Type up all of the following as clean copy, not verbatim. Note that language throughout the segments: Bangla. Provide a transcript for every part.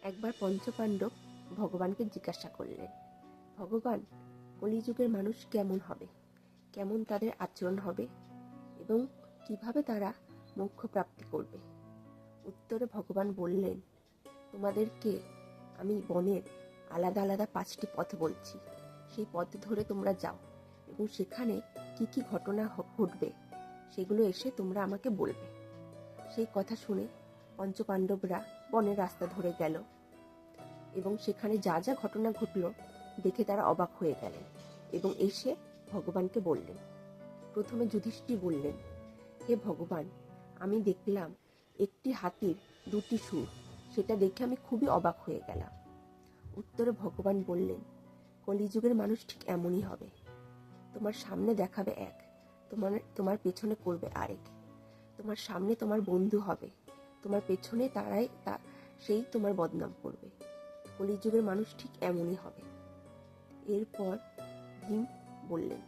একবার পঞ্চপাণ্ডব ভগবানকে জিজ্ঞাসা করলেন, ভগবান, কলিযুগের মানুষ কেমন হবে, কেমন তাদের আচরণ হবে এবং কিভাবে তারা মোক্ষ প্রাপ্তি করবে। উত্তরে ভগবান বললেন, তোমাদেরকে আমি বনের আলাদা আলাদা 5টি পথ বলছি, সেই পথ ধরে তোমরা যাও এবং সেখানে কি কি ঘটনা ঘটবে সেগুলো এসে তোমরা আমাকে বলবে। সেই কথা শুনে পঞ্চপাণ্ডবরা বনের রাস্তা ধরে গেল এবং সেখানে যা যা ঘটনা ঘটল দেখে তারা অবাক হয়ে গেলেন এবং এসে ভগবানকে বললেন। প্রথমে যুধিষ্ঠির বললেন, হে ভগবান, আমি দেখলাম একটি হাতির 2টি সুর, সেটা দেখে আমি খুবই অবাক হয়ে গেলাম। উত্তরে ভগবান বললেন, কলিযুগের মানুষ ঠিক এমনই হবে। তোমার সামনে দেখাবে এক, তোমার পেছনে করবে আরেক। তোমার সামনে তোমার বন্ধু হবে, তোমার পেছনে সেই তোমার বদনাম করবে। কলিযুগের মানুষ ঠিক এমনই হবে। এরপর ভীম বললেন,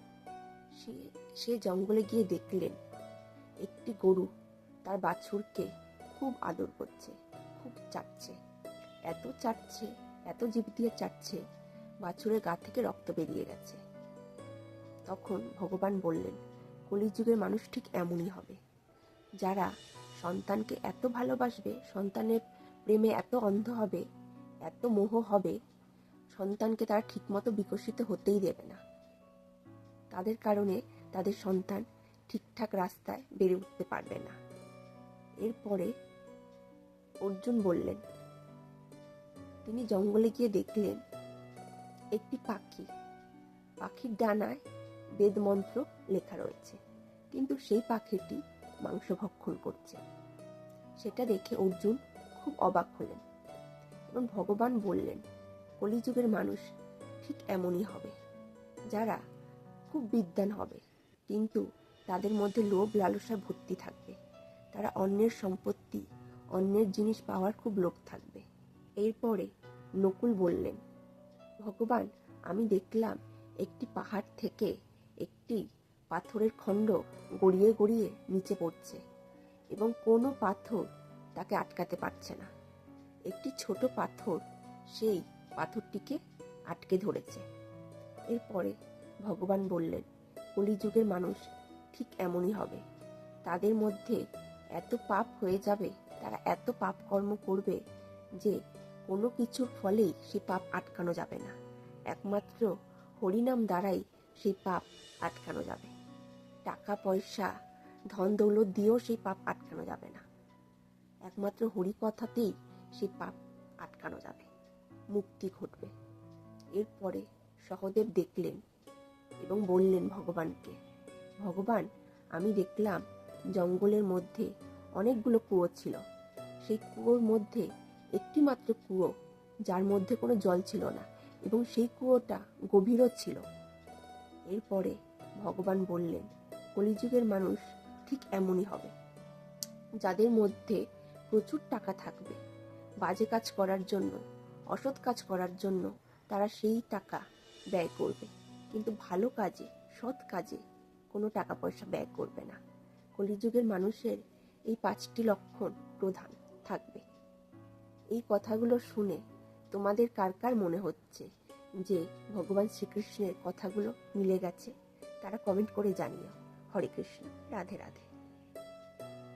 সে জঙ্গলে গিয়ে দেখলেন একটি গরু তার বাছুরকে খুব আদর করছে, খুব চাটছে, এত জিভ দিয়ে চাটছে, বাছুরের গা থেকে রক্ত বেরিয়ে গেছে। তখন ভগবান বললেন, কলিযুগের মানুষ ঠিক এমনই হবে, যারা সন্তানকে এত ভালোবাসবে, সন্তানের প্রেমে এত অন্ধ হবে, এত মোহ হবে, সন্তানকে তারা ঠিকমতো বিকশিত হতেই দেবে না। তাদের কারণে তাদের সন্তান ঠিকঠাক রাস্তায় বেড়ে উঠতে পারবে না। এরপরে অর্জুন বললেন, তিনি জঙ্গলে গিয়ে দেখলেন একটি পাখির ডানায় বেদ মন্ত্র লেখা রয়েছে, কিন্তু সেই পাখিটি মাংস ভক্ষণ করছে। সেটা দেখে অর্জুন খুব অবাক হলেন এবং ভগবান বললেন, কলিযুগের মানুষ ঠিক এমনই হবে, যারা খুব বিদ্বান হবে, কিন্তু তাদের মধ্যে লোভ লালসা ভর্তি থাকবে। তারা অন্যের সম্পত্তি, অন্যের জিনিস পাওয়ার খুব লোভ থাকবে। এরপরে নকুল বললেন, ভগবান, আমি দেখলাম একটি পাহাড় থেকে একটি পাথরের খণ্ড গড়িয়ে গড়িয়ে নিচে পড়ছে এবং কোনো পাথর তাকে আটকাতে পারছে না। একটি ছোট পাথর সেই পাথরটিকে আটকে ধরেছে। এরপরে ভগবান বললেন, কলিযুগের মানুষ ঠিক এমনই হবে, তাদের মধ্যে এত পাপ হয়ে যাবে, তারা এত পাপ কর্ম করবে যে কোনো কিছুর ফলেই সেই পাপ আটকানো যাবে না। একমাত্র হরিনাম দ্বারাই সেই পাপ আটকানো যাবে। টাকা পয়সা, ধন দৌলত দিয়েও সেই পাপ আটকানো যাবে না। একমাত্র হরিকথাতেই সেই পাপ আটকানো যাবে, মুক্তি ঘটবে। এরপরে সহদেব দেখলেন এবং বললেন ভগবানকে, ভগবান, আমি দেখলাম জঙ্গলের মধ্যে অনেকগুলো কুয়ো ছিল। সেই কুয়োর মধ্যে একটি মাত্র কুয়ো, যার মধ্যে কোনো জল ছিল না এবং সেই কুয়োটা গভীরও ছিল। এরপরে ভগবান বললেন, কলিযুগের মানুষ ঠিক এমনই হবে, যাদের মধ্যে প্রচুর টাকা থাকবে, বাজে কাজ করার জন্য, অসৎ কাজ করার জন্য তারা সেই টাকা ব্যয় করবে, কিন্তু ভালো কাজে, সৎ কাজে কোনো টাকা পয়সা ব্যয় করবে না। কলিযুগের মানুষের এই 5টি লক্ষণ প্রধান থাকবে। এই কথাগুলো শুনে তোমাদের কার কার মনে হচ্ছে যে ভগবান শ্রীকৃষ্ণের কথাগুলো মিলে গেছে? তারা কমেন্ট করে জানিও। হরে কৃষ্ণ, রাধে রাধে।